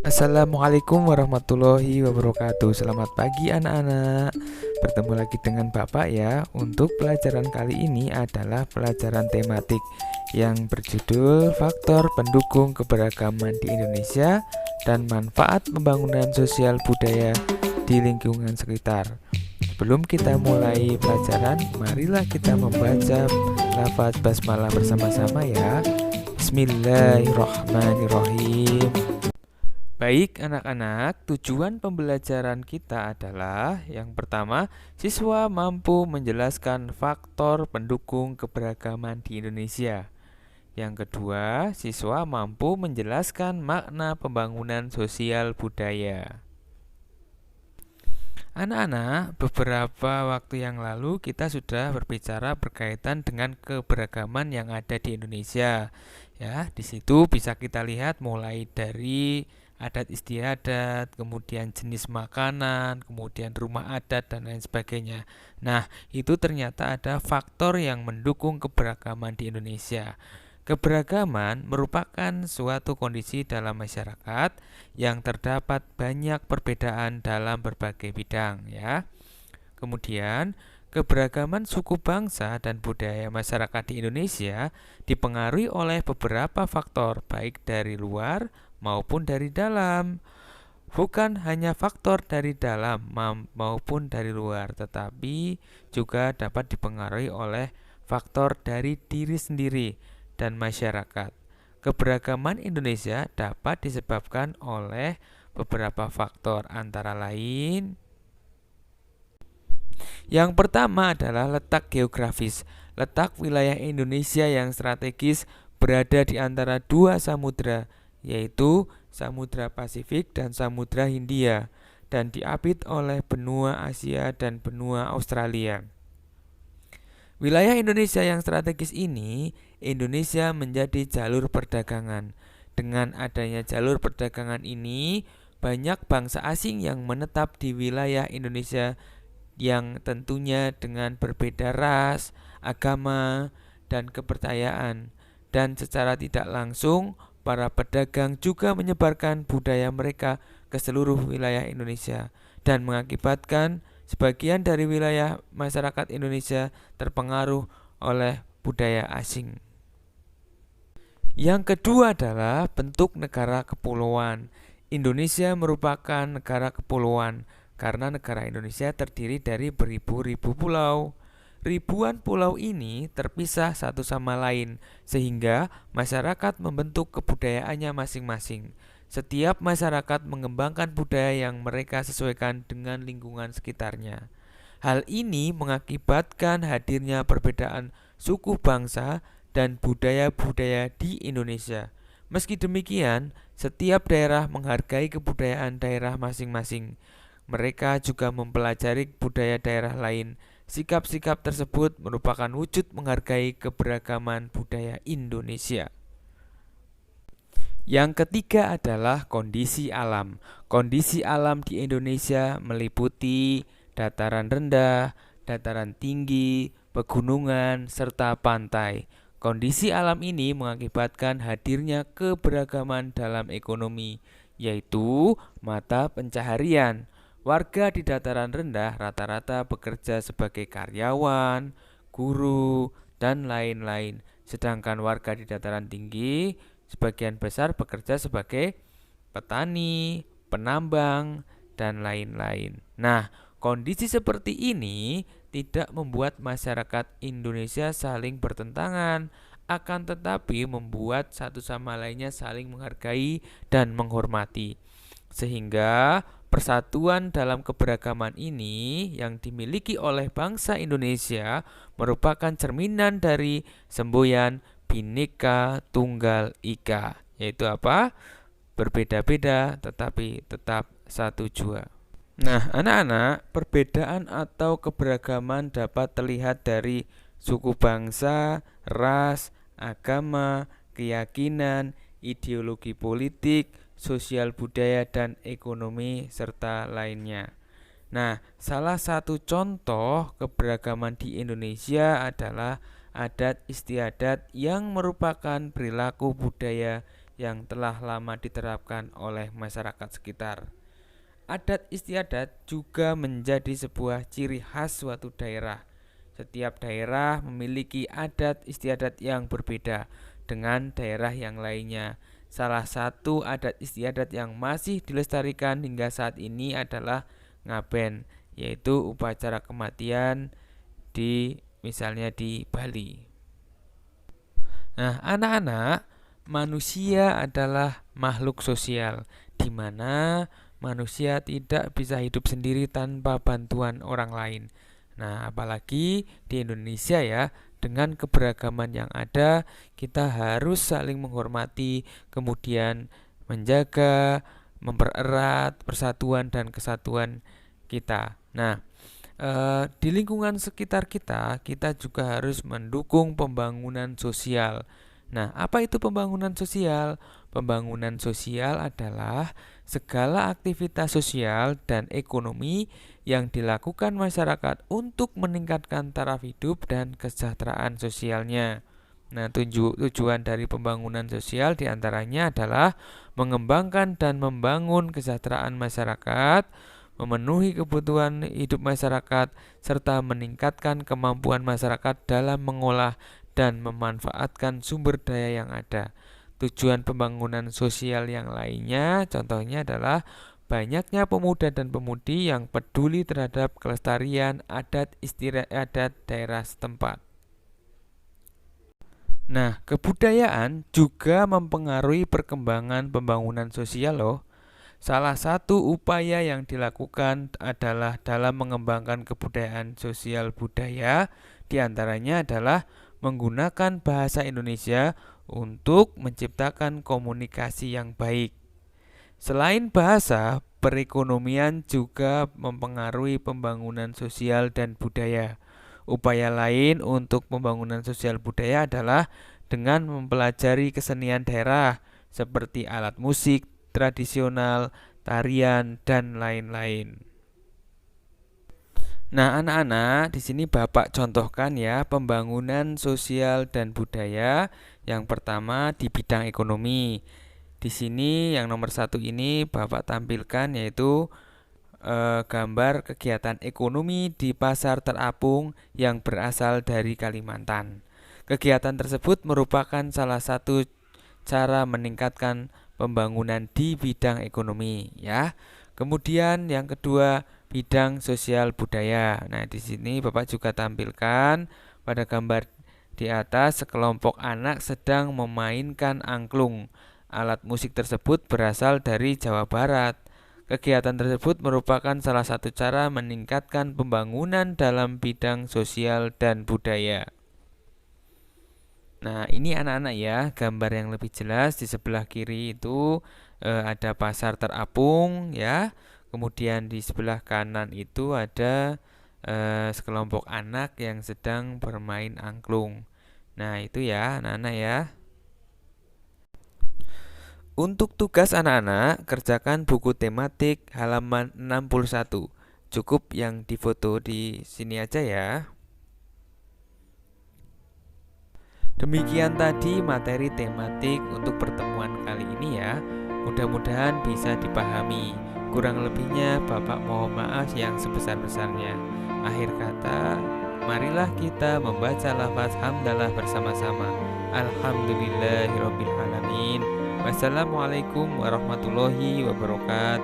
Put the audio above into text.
Assalamualaikum warahmatullahi wabarakatuh. Selamat pagi anak-anak. Bertemu lagi dengan Bapak ya. Untuk pelajaran kali ini adalah pelajaran tematik yang berjudul Faktor Pendukung Keberagaman di Indonesia dan Manfaat Pembangunan Sosial Budaya di Lingkungan Sekitar. Sebelum kita mulai pelajaran, marilah kita membaca lafaz basmalah bersama-sama ya. Bismillahirrahmanirrahim. Baik anak-anak, tujuan pembelajaran kita adalah yang pertama, siswa mampu menjelaskan faktor pendukung keberagaman di Indonesia. Yang kedua, siswa mampu menjelaskan makna pembangunan sosial budaya. Anak-anak, beberapa waktu yang lalu kita sudah berbicara berkaitan dengan keberagaman yang ada di Indonesia. Ya, di situ bisa kita lihat mulai dari adat istiadat, kemudian jenis makanan, kemudian rumah adat dan lain sebagainya. Nah, itu ternyata ada faktor yang mendukung keberagaman di Indonesia. Keberagaman merupakan suatu kondisi dalam masyarakat yang terdapat banyak perbedaan dalam berbagai bidang ya. Kemudian, keberagaman suku bangsa dan budaya masyarakat di Indonesia dipengaruhi oleh beberapa faktor baik dari luar maupun dari dalam. Bukan hanya faktor dari dalam maupun dari luar, tetapi juga dapat dipengaruhi oleh faktor dari diri sendiri dan masyarakat. Keberagaman Indonesia dapat disebabkan oleh beberapa faktor antara lain. Yang pertama adalah letak geografis. Letak wilayah Indonesia yang strategis berada di antara dua samudra, yaitu Samudra Pasifik dan Samudra Hindia, dan diapit oleh benua Asia dan benua Australia. Wilayah Indonesia yang strategis ini, Indonesia menjadi jalur perdagangan. Dengan adanya jalur perdagangan ini, banyak bangsa asing yang menetap di wilayah Indonesia yang tentunya dengan berbeda ras, agama, dan kepercayaan. Dan secara tidak langsung, para pedagang juga menyebarkan budaya mereka ke seluruh wilayah Indonesia dan mengakibatkan sebagian dari wilayah masyarakat Indonesia terpengaruh oleh budaya asing. Yang kedua adalah bentuk negara kepulauan. Indonesia merupakan negara kepulauan karena negara Indonesia terdiri dari beribu-ribu pulau. Ribuan pulau ini terpisah satu sama lain sehingga masyarakat membentuk kebudayaannya masing-masing. Setiap masyarakat mengembangkan budaya yang mereka sesuaikan dengan lingkungan sekitarnya. Hal ini mengakibatkan hadirnya perbedaan suku bangsa dan budaya-budaya di Indonesia. Meski demikian, setiap daerah menghargai kebudayaan daerah masing-masing. Mereka juga mempelajari budaya daerah lain. Sikap-sikap tersebut merupakan wujud menghargai keberagaman budaya Indonesia. Yang ketiga adalah kondisi alam. Kondisi alam di Indonesia meliputi dataran rendah, dataran tinggi, pegunungan, serta pantai. Kondisi alam ini mengakibatkan hadirnya keberagaman dalam ekonomi, yaitu mata pencaharian. Warga di dataran rendah rata-rata bekerja sebagai karyawan, guru, dan lain-lain. Sedangkan warga di dataran tinggi sebagian besar bekerja sebagai petani, penambang, dan lain-lain. Nah, kondisi seperti ini tidak membuat masyarakat Indonesia saling bertentangan, akan tetapi membuat satu sama lainnya saling menghargai dan menghormati. Sehingga persatuan dalam keberagaman ini yang dimiliki oleh bangsa Indonesia merupakan cerminan dari semboyan Bhinneka Tunggal Ika, yaitu apa? Berbeda-beda tetapi tetap satu jua. Nah, anak-anak, perbedaan atau keberagaman dapat terlihat dari suku bangsa, ras, agama, keyakinan, ideologi politik, sosial budaya, dan ekonomi, serta lainnya. Nah, salah satu contoh keberagaman di Indonesia adalah adat istiadat yang merupakan perilaku budaya yang telah lama diterapkan oleh masyarakat sekitar. Adat istiadat juga menjadi sebuah ciri khas suatu daerah. Setiap daerah memiliki adat istiadat yang berbeda dengan daerah yang lainnya. Salah satu adat istiadat yang masih dilestarikan hingga saat ini adalah ngaben, yaitu upacara kematian misalnya di Bali. Nah, anak-anak, manusia adalah makhluk sosial di mana manusia tidak bisa hidup sendiri tanpa bantuan orang lain. Nah, apalagi di Indonesia ya, dengan keberagaman yang ada, kita harus saling menghormati, kemudian menjaga, mempererat persatuan dan kesatuan kita. Nah, di lingkungan sekitar kita, kita juga harus mendukung pembangunan sosial. Nah, apa itu pembangunan sosial? Pembangunan sosial adalah segala aktivitas sosial dan ekonomi yang dilakukan masyarakat untuk meningkatkan taraf hidup dan kesejahteraan sosialnya. Nah, tujuan dari pembangunan sosial diantaranya adalah mengembangkan dan membangun kesejahteraan masyarakat, memenuhi kebutuhan hidup masyarakat, serta meningkatkan kemampuan masyarakat dalam mengolah dan memanfaatkan sumber daya yang ada. Tujuan pembangunan sosial yang lainnya contohnya adalah banyaknya pemuda dan pemudi yang peduli terhadap kelestarian adat istiadat daerah setempat. Nah, kebudayaan juga mempengaruhi perkembangan pembangunan sosial loh. Salah satu upaya yang dilakukan adalah dalam mengembangkan kebudayaan sosial budaya, diantaranya adalah menggunakan bahasa Indonesia untuk menciptakan komunikasi yang baik. Selain bahasa, perekonomian juga mempengaruhi pembangunan sosial dan budaya. Upaya lain untuk pembangunan sosial budaya adalah dengan mempelajari kesenian daerah seperti alat musik tradisional, tarian, dan lain-lain. Nah, anak-anak, di sini Bapak contohkan ya pembangunan sosial dan budaya. Yang pertama di bidang ekonomi. Di sini yang nomor satu ini Bapak tampilkan yaitu gambar kegiatan ekonomi di pasar terapung yang berasal dari Kalimantan. Kegiatan tersebut merupakan salah satu cara meningkatkan pembangunan di bidang ekonomi ya. Kemudian yang kedua, bidang sosial budaya. Nah, di sini Bapak juga tampilkan pada gambar di atas sekelompok anak sedang memainkan angklung. Alat musik tersebut berasal dari Jawa Barat. Kegiatan tersebut merupakan salah satu cara meningkatkan pembangunan dalam bidang sosial dan budaya. Nah, ini anak-anak ya, gambar yang lebih jelas di sebelah kiri itu ada pasar terapung ya. Kemudian di sebelah kanan itu ada sekelompok anak yang sedang bermain angklung. Nah, itu ya anak-anak ya. Untuk tugas anak-anak, kerjakan buku tematik halaman 61. Cukup yang difoto di sini aja ya. Demikian tadi materi tematik untuk pertemuan kali ini ya. Mudah-mudahan bisa dipahami. Kurang lebihnya Bapak mohon maaf yang sebesar-besarnya. Akhir kata, marilah kita membaca lafaz hamdalah bersama-sama. Alhamdulillahirabbil alamin. Wassalamualaikum warahmatullahi wabarakatuh.